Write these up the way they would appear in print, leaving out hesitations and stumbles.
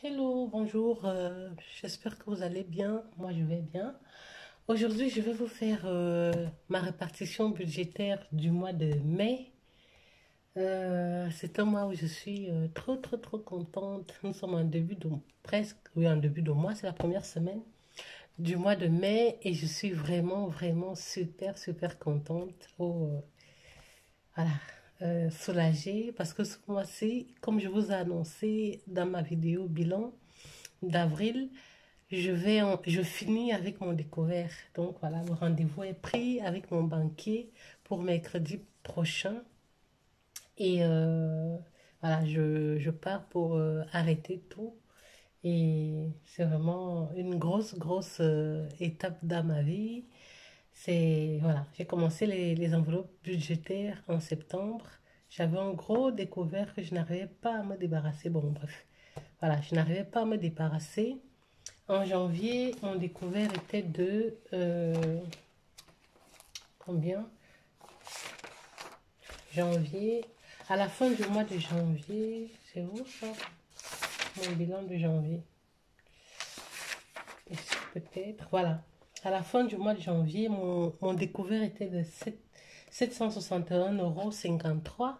Hello, bonjour, j'espère que vous allez bien. Moi, je vais bien. Aujourd'hui, je vais vous faire ma répartition budgétaire du mois de mai. C'est un mois où je suis trop contente. Nous sommes en début de, presque, oui, en début de mois, c'est la première semaine du mois de mai et je suis vraiment super contente. Voilà, soulagée parce que ce mois-ci, comme je vous ai annoncé dans ma vidéo bilan d'avril, je finis avec mon découvert. Donc voilà, le rendez-vous est pris avec mon banquier pour mercredi prochain. Et voilà, je pars pour arrêter tout. Et c'est vraiment une grosse étape dans ma vie. C'est, voilà, j'ai commencé les enveloppes budgétaires en septembre. J'avais un gros découvert que je n'arrivais pas à me débarrasser. Bon, bref, voilà, je n'arrivais pas à me débarrasser. En janvier, mon découvert était de combien? Janvier. À la fin du mois de janvier, c'est où ça? Mon bilan de janvier. Ici peut-être. Voilà. À la fin du mois de janvier, mon découvert était de 761,53 €.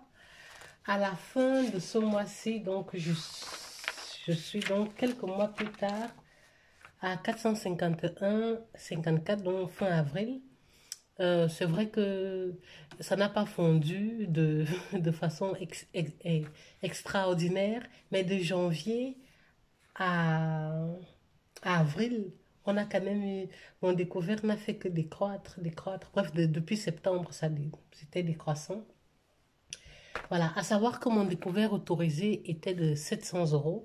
À la fin de ce mois-ci, donc je suis donc quelques mois plus tard à 451,54 €, donc fin avril. C'est vrai que ça n'a pas fondu de façon extraordinaire, mais de janvier à, à avril, on a quand même eu, mon découvert n'a fait que décroître. Bref, depuis septembre, c'était décroissant. Voilà, à savoir que mon découvert autorisé était de 700 €.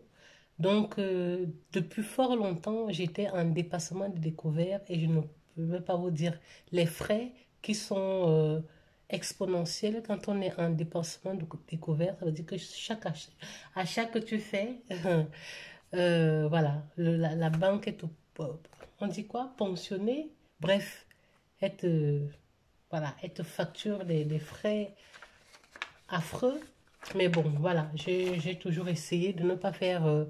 Donc, depuis fort longtemps, j'étais en dépassement de découvert et je ne peux pas vous dire les frais qui sont exponentiels quand on est en dépassement de découvert. Ça veut dire que achat que tu fais, voilà, la banque est, on dit quoi, pensionnée. Bref, voilà, elle te facture des frais affreux. Mais bon, voilà, j'ai toujours essayé de ne pas faire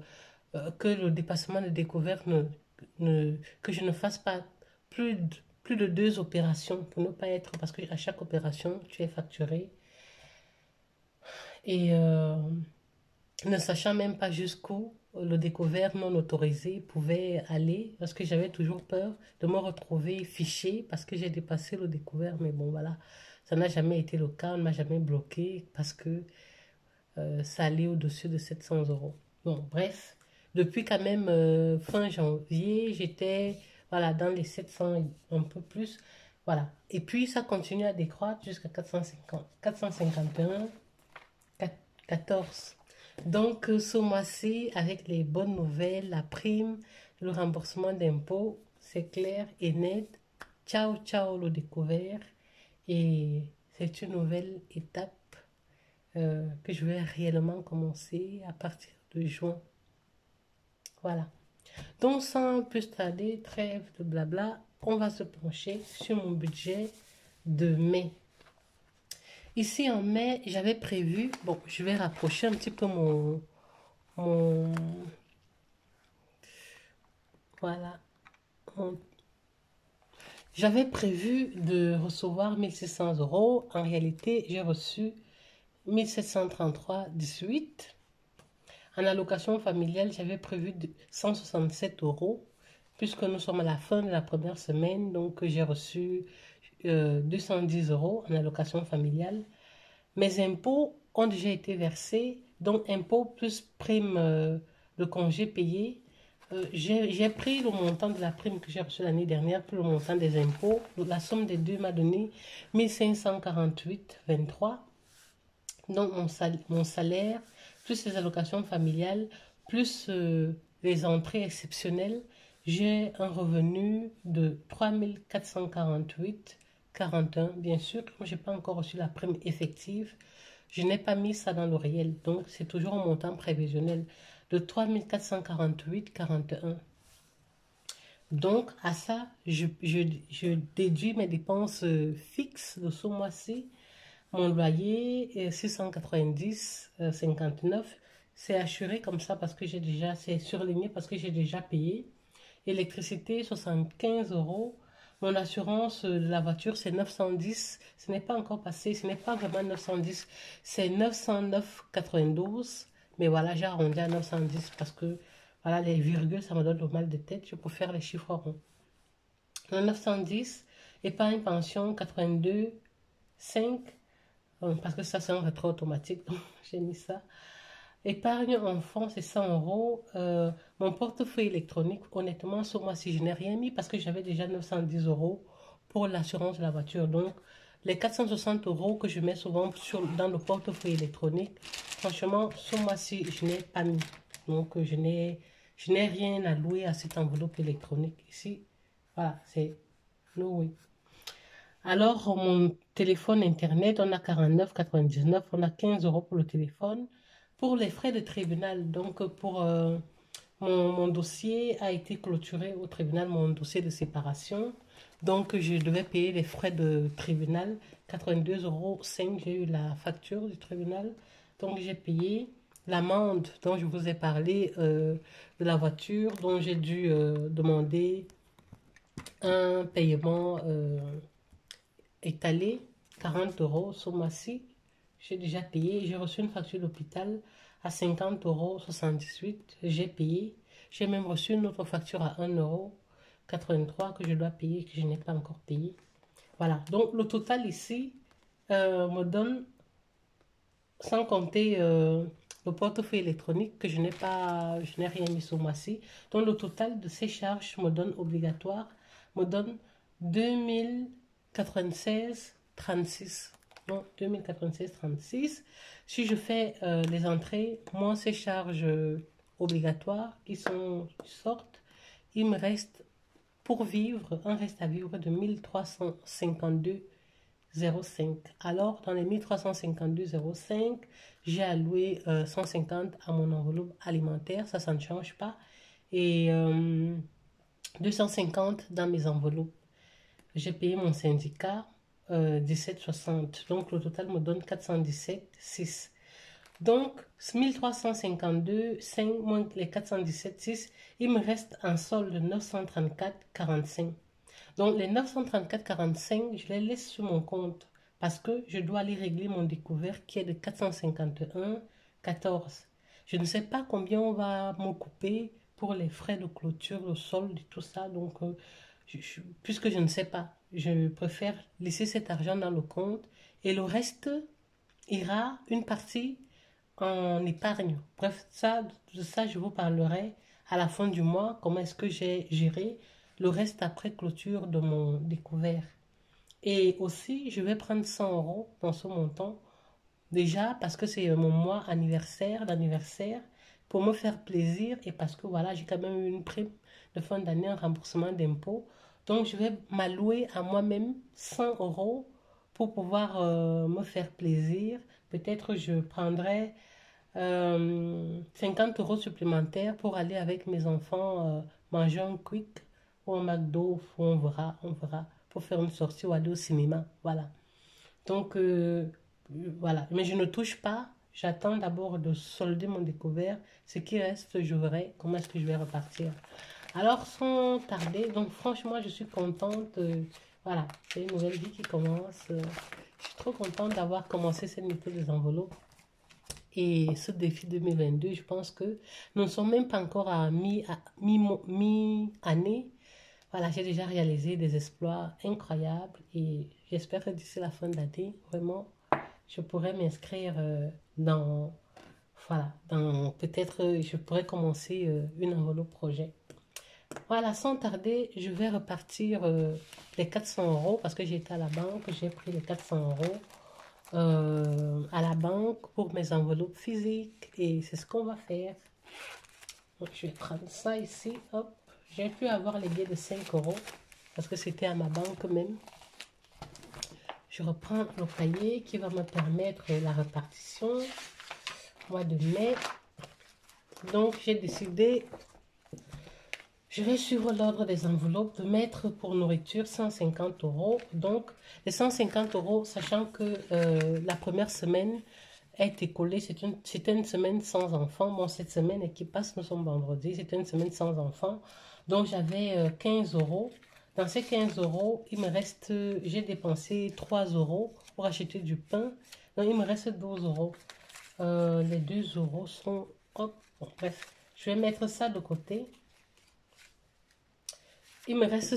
que le dépassement de découverte que je ne fasse pas plus de deux opérations pour ne pas être, parce qu'à chaque opération, tu es facturé. Et ne sachant même pas jusqu'où le découvert non autorisé pouvait aller, parce que j'avais toujours peur de me retrouver fiché parce que j'ai dépassé le découvert. Mais bon, voilà, ça n'a jamais été le cas, on ne m'a jamais bloqué parce que ça allait au-dessus de 700 €. Bon, bref, depuis quand même fin janvier, j'étais voilà, dans les 700 et un peu plus. Voilà. Et puis ça continue à décroître jusqu'à 450, 451, 14. Donc ce mois-ci, avec les bonnes nouvelles, la prime, le remboursement d'impôts, c'est clair et net. Ciao le découvert. Et c'est une nouvelle étape que je vais réellement commencer à partir de juin. Voilà. Donc, sans plus tarder, trêve de blabla, on va se pencher sur mon budget de mai. Ici, en mai, j'avais prévu, bon, je vais rapprocher un petit peu mon voilà, mon- j'avais prévu de recevoir 1 600 €. En réalité, j'ai reçu 1 733,18 €. En allocation familiale, j'avais prévu 167 €, puisque nous sommes à la fin de la première semaine, donc j'ai reçu 210 € en allocation familiale. Mes impôts ont déjà été versés, donc impôts plus prime de congé payé. J'ai pris le montant de la prime que j'ai reçue l'année dernière, plus le montant des impôts. La somme des deux m'a donné 1 548,23 €. Donc mon salaire, plus les allocations familiales, plus les entrées exceptionnelles, j'ai un revenu de 3 448,41 €. Bien sûr, comme je n'ai pas encore reçu la prime effective, je n'ai pas mis ça dans le réel. Donc c'est toujours un montant prévisionnel de 3 448,41 €. Donc à ça, je déduis mes dépenses fixes de ce mois-ci. Mon loyer est 690,59 €. c'est assuré comme ça parce que j'ai déjà, c'est surligné parce que j'ai déjà payé. Électricité, 75 euros. Mon assurance de la voiture, c'est 910. Ce n'est pas encore passé, ce n'est pas vraiment 910, c'est 909,92. Mais voilà, j'ai arrondi à 910 parce que voilà, les virgules, ça me donne le mal de tête. Je préfère les chiffres ronds. Le 910, épargne pension 82, 5, parce que ça c'est un rétro automatique, donc j'ai mis ça. Épargne enfant, c'est 100 euros. Mon portefeuille électronique, honnêtement, ce mois-ci, je n'ai rien mis parce que j'avais déjà 910 euros pour l'assurance de la voiture. Donc, les 460 euros que je mets souvent dans le portefeuille électronique, franchement, ce mois-ci, je n'ai pas mis. Donc, je n'ai rien alloué à cette enveloppe électronique. Ici, voilà, c'est no way. Alors, mon téléphone internet, on a 49,99, on a 15 euros pour le téléphone. Pour les frais de tribunal, donc pour mon dossier a été clôturé au tribunal, mon dossier de séparation. Donc, je devais payer les frais de tribunal, 82,05 euros. J'ai eu la facture du tribunal. Donc, j'ai payé l'amende dont je vous ai parlé de la voiture, dont j'ai dû demander un paiement étalé, 40 euros ce mois-ci. J'ai déjà payé. J'ai reçu une facture d'hôpital à 50,78 euros. J'ai payé. J'ai même reçu une autre facture à 1,83 € que je dois payer, que je n'ai pas encore payé. Voilà. Donc, le total ici me donne, sans compter le portefeuille électronique que je n'ai rien mis ce mois-ci. Donc, le total de ces charges me donne obligatoire, me donne 2096,36. Donc, 2096,36. Si je fais les entrées, moins ces charges obligatoires qui sortent, il me reste pour vivre, un reste à vivre de 1352,05. Alors, dans les 1352,05, j'ai alloué 150 à mon enveloppe alimentaire, ça ne change pas. Et 250 dans mes enveloppes. J'ai payé mon syndicat 17,60. Donc, le total me donne 417,6. Donc, 1352,5 moins les 417,6, il me reste un solde de 934,45. Donc, les 934,45, je les laisse sur mon compte parce que je dois aller régler mon découvert qui est de 451,14. Je ne sais pas combien on va me couper pour les frais de clôture, le solde et tout ça. Donc, puisque je ne sais pas, je préfère laisser cet argent dans le compte et le reste ira une partie en épargne. Bref, de ça, je vous parlerai à la fin du mois, comment est-ce que j'ai géré le reste après clôture de mon découvert. Et aussi, je vais prendre 100 euros dans ce montant, déjà parce que c'est mon mois d'anniversaire, pour me faire plaisir et parce que voilà, j'ai quand même eu une prime de fin d'année, un remboursement d'impôts. Donc, je vais m'allouer à moi-même 100 euros pour pouvoir me faire plaisir. Peut-être je prendrai 50 euros supplémentaires pour aller avec mes enfants manger un quick ou un McDo, on verra, pour faire une sortie ou aller au cinéma. Voilà. Donc, voilà. Mais je ne touche pas. J'attends d'abord de solder mon découvert. Ce qui reste, je verrai comment est-ce que je vais repartir. Alors, sans tarder, donc franchement, je suis contente. Voilà, c'est une nouvelle vie qui commence. Je suis trop contente d'avoir commencé cette méthode des enveloppes. Et ce défi 2022, je pense que nous ne sommes même pas encore à mi-année. Voilà, j'ai déjà réalisé des exploits incroyables et j'espère que d'ici la fin de l'année, vraiment, je pourrai m'inscrire voilà, peut-être je pourrais commencer une enveloppe projet. Voilà, sans tarder, je vais repartir les 400 euros parce que j'étais à la banque, j'ai pris les 400 euros à la banque pour mes enveloppes physiques et c'est ce qu'on va faire. Donc, je vais prendre ça ici, hop. J'ai pu avoir les billets de 5 euros parce que c'était à ma banque même. Je reprends le cahier qui va me permettre la répartition mois de mai. Donc, j'ai décidé, je vais suivre l'ordre des enveloppes, de mettre pour nourriture 150 euros. Donc, les 150 euros, sachant que la première semaine est écoulée. C'était une semaine sans enfants. Bon, cette semaine qui passe, nous sommes vendredi, c'était une semaine sans enfants. Donc, j'avais 15 euros. Dans ces 15 euros, il me reste, j'ai dépensé 3 euros pour acheter du pain. Donc, il me reste 12 euros. Les 2 euros sont... Hop, bon, bref, je vais mettre ça de côté. Il me reste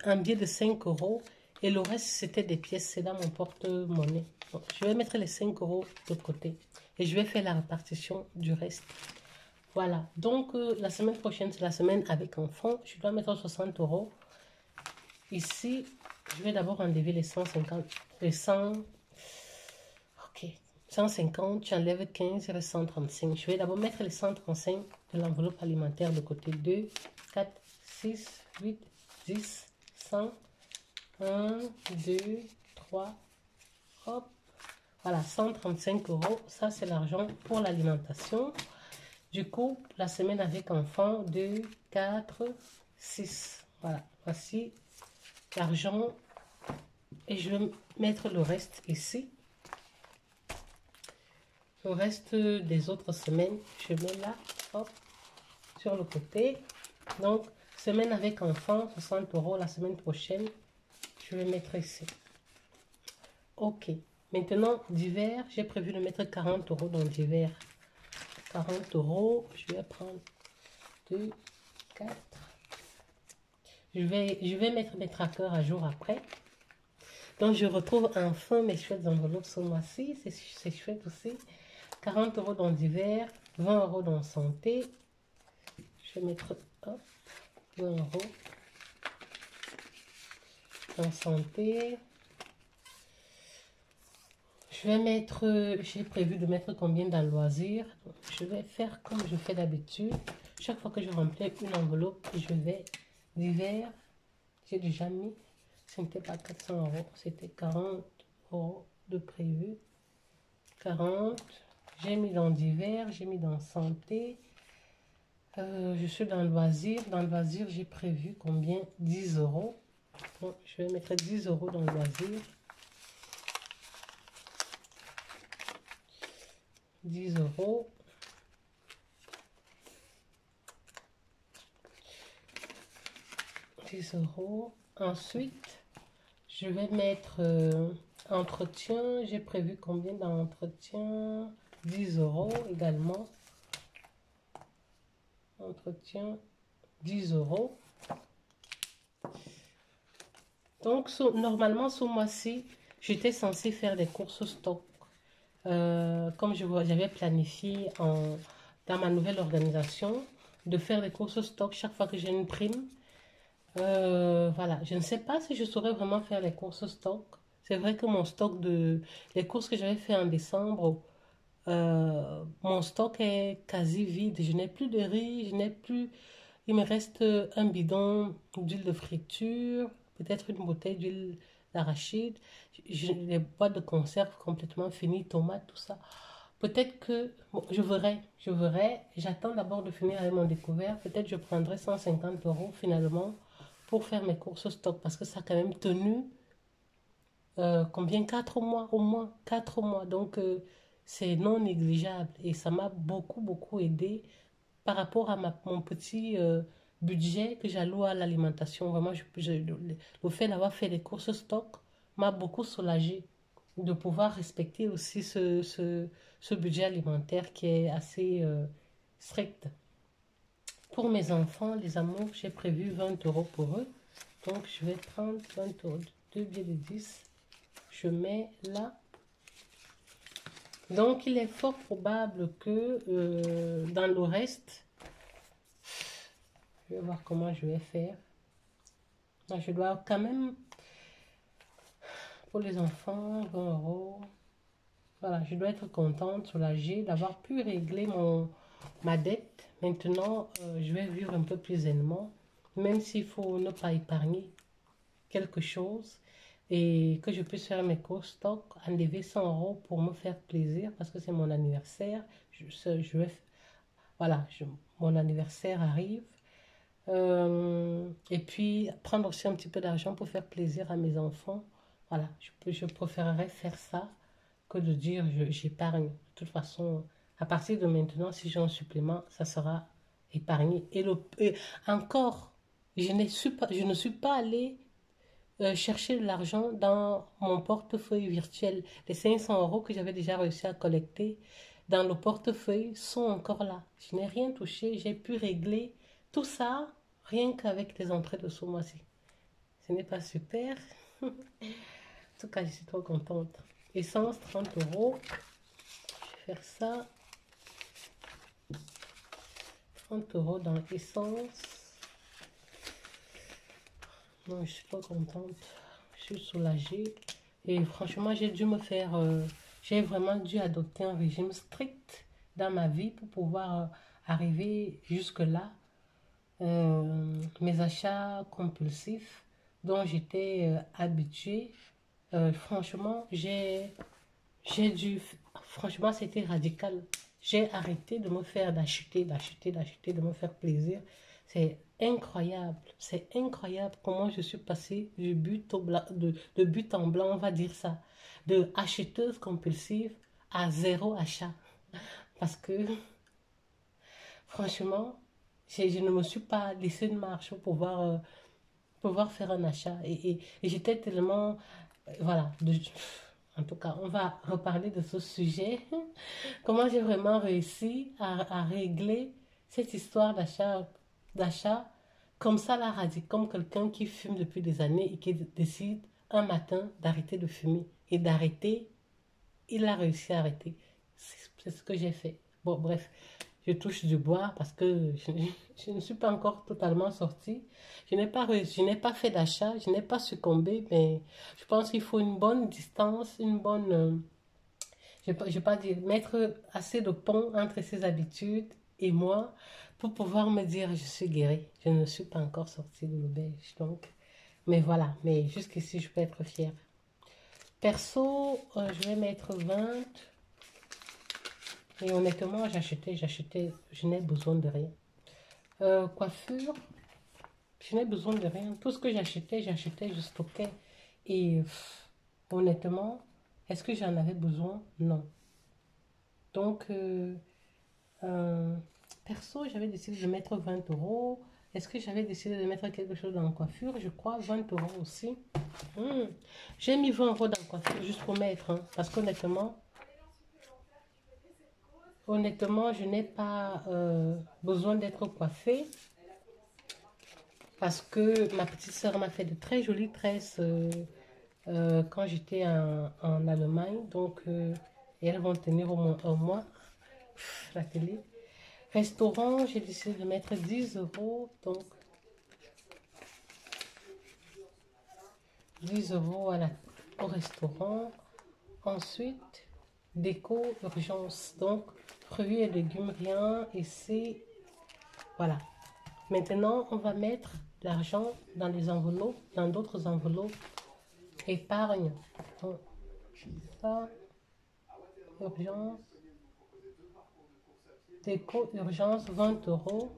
un billet de 5 euros et le reste, c'était des pièces. C'est dans mon porte-monnaie. Je vais mettre les 5 euros de côté et je vais faire la répartition du reste. Voilà. Donc, la semaine prochaine, c'est la semaine avec enfants. Je dois mettre 60 euros. Ici, je vais d'abord enlever les 150, les 100. Ok. 150, j'enlève 15, il reste 135. Je vais d'abord mettre les 135 de l'enveloppe alimentaire de côté. 2, 4, 6, 8, 10, 100. 1, 2, 3, hop. Voilà, 135 euros. Ça, c'est l'argent pour l'alimentation. Du coup, la semaine avec enfants, 2, 4, 6. Voilà, voici l'argent. Et je vais mettre le reste ici. Le reste des autres semaines, je mets là, hop, sur le côté. Donc, semaine avec enfants, 60 euros. La semaine prochaine, je vais mettre ici. Ok. Maintenant, d'hiver, j'ai prévu de mettre 40 euros dans d'hiver. 40 euros, je vais prendre 2, 4. Je vais mettre mes trackers à jour après. Donc, je retrouve enfin mes chouettes enveloppes ce mois-ci. C'est chouette aussi. 40 euros dans d'hiver, 20 euros dans santé. Je vais mettre hop, 20 euros dans santé. Je vais mettre, j'ai prévu de mettre combien dans loisirs. Je vais faire comme je fais d'habitude. Chaque fois que je remplis une enveloppe, je vais d'hiver. J'ai déjà mis, ce n'était pas 400 euros, c'était 40 euros de prévu. 40, j'ai mis dans divers, j'ai mis dans santé. Je suis dans loisirs. Dans loisirs, j'ai prévu combien? 10 euros. Donc, je vais mettre 10 euros dans loisirs. 10 euros. Ensuite, je vais mettre entretien. J'ai prévu combien dans entretien? 10 euros également. Entretien, 10 euros. Donc, normalement, ce mois-ci, j'étais censée faire des courses stock. Comme j'avais planifié dans ma nouvelle organisation, de faire des courses stock chaque fois que j'ai une prime. Voilà, je ne sais pas si je saurais vraiment faire les courses stock. C'est vrai que mon stock les courses que j'avais fait en décembre, mon stock est quasi vide. Je n'ai plus de riz, il me reste un bidon d'huile de friture, peut-être une bouteille d'huile d'arachide, les boîtes de conserve complètement finies, tomates, tout ça. Peut-être que, bon, je verrai. J'attends d'abord de finir avec mon découvert. Peut-être je prendrai 150 euros finalement pour faire mes courses stock parce que ça a quand même tenu combien? 4 mois, au moins 4 mois. Donc, c'est non négligeable et ça m'a beaucoup aidé par rapport à mon petit budget que j'alloue à l'alimentation. Vraiment, le fait d'avoir fait des courses stock m'a beaucoup soulagé de pouvoir respecter aussi ce budget alimentaire qui est assez strict. Pour mes enfants, les amours, j'ai prévu 20 euros pour eux. Donc, je vais prendre 20 euros, 2 billets de 10. Je mets là. Donc, il est fort probable que dans le reste, je vais voir comment je vais faire. Donc, je dois quand même, pour les enfants, 20 euros. Voilà, je dois être contente, soulagée d'avoir pu régler ma dette. Maintenant, je vais vivre un peu plus aisément, même s'il faut ne pas épargner quelque chose et que je puisse faire mes courses stock, enlever 100 euros pour me faire plaisir parce que c'est mon anniversaire. Voilà, mon anniversaire arrive. Et puis prendre aussi un petit peu d'argent pour faire plaisir à mes enfants. Voilà, je préférerais faire ça que de dire j'épargne. De toute façon, à partir de maintenant, si j'ai un supplément, ça sera épargné. Et encore, je ne suis pas allée chercher de l'argent dans mon portefeuille virtuel. Les 500 euros que j'avais déjà réussi à collecter dans le portefeuille sont encore là. Je n'ai rien touché. J'ai pu régler tout ça rien qu'avec les entrées de ce mois-ci. Ce n'est pas super. En tout cas, je suis trop contente. Essence, 30 euros. Je vais faire ça. 30 euros dans l'essence. Non, je suis pas contente. Je suis soulagée. Et franchement, j'ai dû me faire... j'ai vraiment dû adopter un régime strict dans ma vie pour pouvoir arriver jusque-là. Mes achats compulsifs dont j'étais habituée, franchement, franchement, c'était radical. J'ai arrêté de me faire d'acheter, de me faire plaisir. C'est incroyable comment je suis passée du but au blanc, de but en blanc, on va dire ça, de acheteuse compulsive à zéro achat. Parce que, franchement, je ne me suis pas laissé une marche pour pouvoir faire un achat. Et j'étais tellement, voilà, en tout cas, on va reparler de ce sujet. Comment j'ai vraiment réussi à régler cette histoire d'achat comme ça, la radique, comme quelqu'un qui fume depuis des années et qui décide un matin d'arrêter de fumer. Et d'arrêter, il a réussi à arrêter. C'est ce que j'ai fait. Bon, bref, je touche du bois parce que je ne suis pas encore totalement sortie. Je n'ai pas réussi, je n'ai pas fait d'achat, je n'ai pas succombé, mais je pense qu'il faut une bonne distance, une bonne, je ne vais pas dire, mettre assez de pont entre ses habitudes et moi pour pouvoir me dire je suis guérie. Je ne suis pas encore sortie de l'auberge, donc, mais voilà, mais jusqu'ici, je peux être fière. Perso, je vais mettre 20. Et honnêtement, je n'ai besoin de rien. Coiffure, je n'ai besoin de rien. Tout ce que j'achetais, je stockais. Et honnêtement, est-ce que j'en avais besoin? Non. Donc, perso, j'avais décidé de mettre 20 euros. Est-ce que j'avais décidé de mettre quelque chose dans la coiffure? Je crois 20 euros aussi. J'ai mis 20 euros dans la coiffure juste pour mettre. Hein, parce qu'honnêtement, je n'ai pas besoin d'être coiffée parce que ma petite soeur m'a fait de très jolies tresses quand j'étais en Allemagne. Donc, elles vont tenir au moins un mois. La télé. Restaurant, j'ai décidé de mettre 10 euros. Donc, 10 euros au restaurant. Ensuite, déco, urgence. Donc, fruits et légumes, rien. Et c'est... Voilà. Maintenant, on va mettre l'argent dans les enveloppes, dans d'autres enveloppes. Épargne. Donc, ça, urgence. Déco, urgence, 20 euros.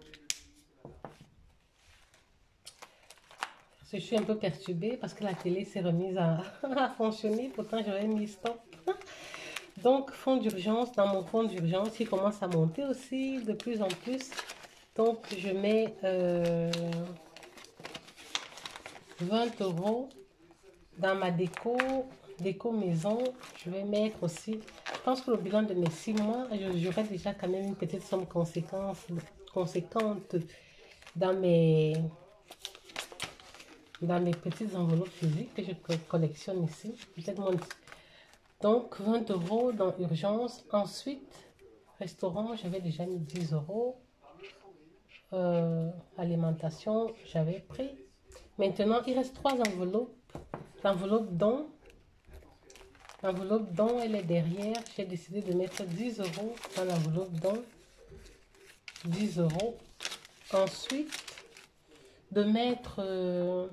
Je suis un peu perturbée parce que la télé s'est remise à fonctionner. Pourtant, j'aurais mis stop. Donc, fonds d'urgence, dans mon fonds d'urgence, il commence à monter aussi de plus en plus. Donc, je mets 20 euros dans ma déco maison. Je vais mettre aussi, je pense que le bilan de mes 6 mois, j'aurai déjà quand même une petite somme conséquente dans mes petites enveloppes physiques que je collectionne ici. Donc, 20 euros dans urgence. Ensuite, restaurant, j'avais déjà mis 10 euros. Alimentation, j'avais pris. Maintenant, il reste 3 enveloppes. L'enveloppe don, elle est derrière. J'ai décidé de mettre 10 euros dans l'enveloppe don. 10 euros. Ensuite, de mettre...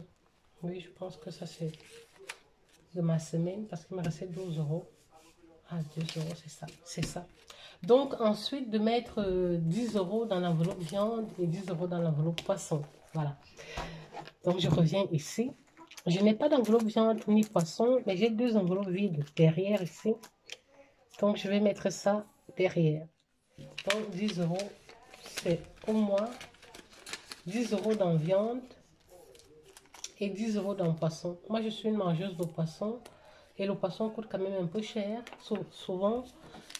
oui, je pense que ça c'est de ma semaine parce qu'il me restait 12 euros. Ah, 2 euros, c'est ça. Donc, ensuite, de mettre 10 euros dans l'enveloppe viande et 10 euros dans l'enveloppe poisson. Voilà. Donc, je reviens ici. Je n'ai pas d'enveloppe viande ni poisson, mais j'ai 2 enveloppes vides derrière ici. Donc, je vais mettre ça derrière. Donc, 10 euros, c'est au moins 10 euros dans viande et 10 euros dans poisson. Moi, je suis une mangeuse de poisson et le poisson coûte quand même un peu cher, souvent.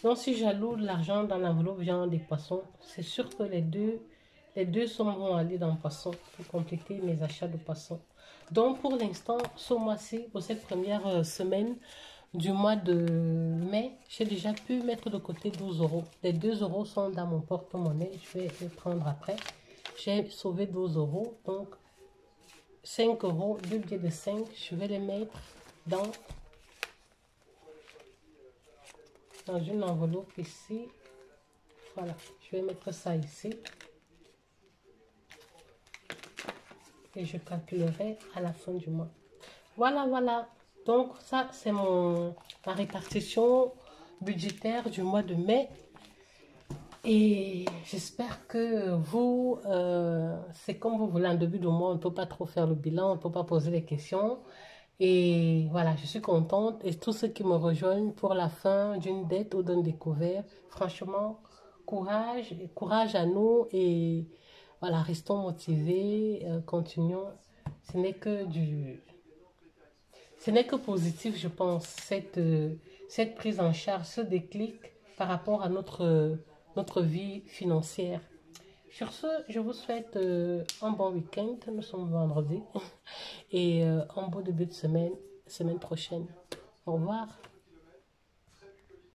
Donc, si j'alloue de l'argent dans l'enveloppe viande et poisson, c'est sûr que les deux sommes vont aller dans le poisson pour compléter mes achats de poisson. Donc, pour l'instant, ce mois-ci, pour cette première semaine du mois de mai, j'ai déjà pu mettre de côté 12 euros. Les 2 euros sont dans mon porte-monnaie. Je vais les prendre après. J'ai sauvé 12 euros. Donc, 5 euros, 2 billets de 5, je vais les mettre dans une enveloppe ici. Voilà, je vais mettre ça ici. Et je calculerai à la fin du mois. Voilà, voilà. Donc, ça, c'est ma répartition budgétaire du mois de mai. Et j'espère que vous, c'est comme vous voulez. En début de mois, on ne peut pas trop faire le bilan, on ne peut pas poser les questions. Et voilà, je suis contente. Et tous ceux qui me rejoignent pour la fin d'une dette ou d'un découvert, franchement, courage, courage à nous. Et voilà, restons motivés, continuons. Ce n'est que ce n'est que positif, je pense, cette prise en charge, ce déclic par rapport à notre vie financière. Sur ce, je vous souhaite un bon week-end. Nous sommes vendredi. Et un beau début de semaine prochaine. Au revoir.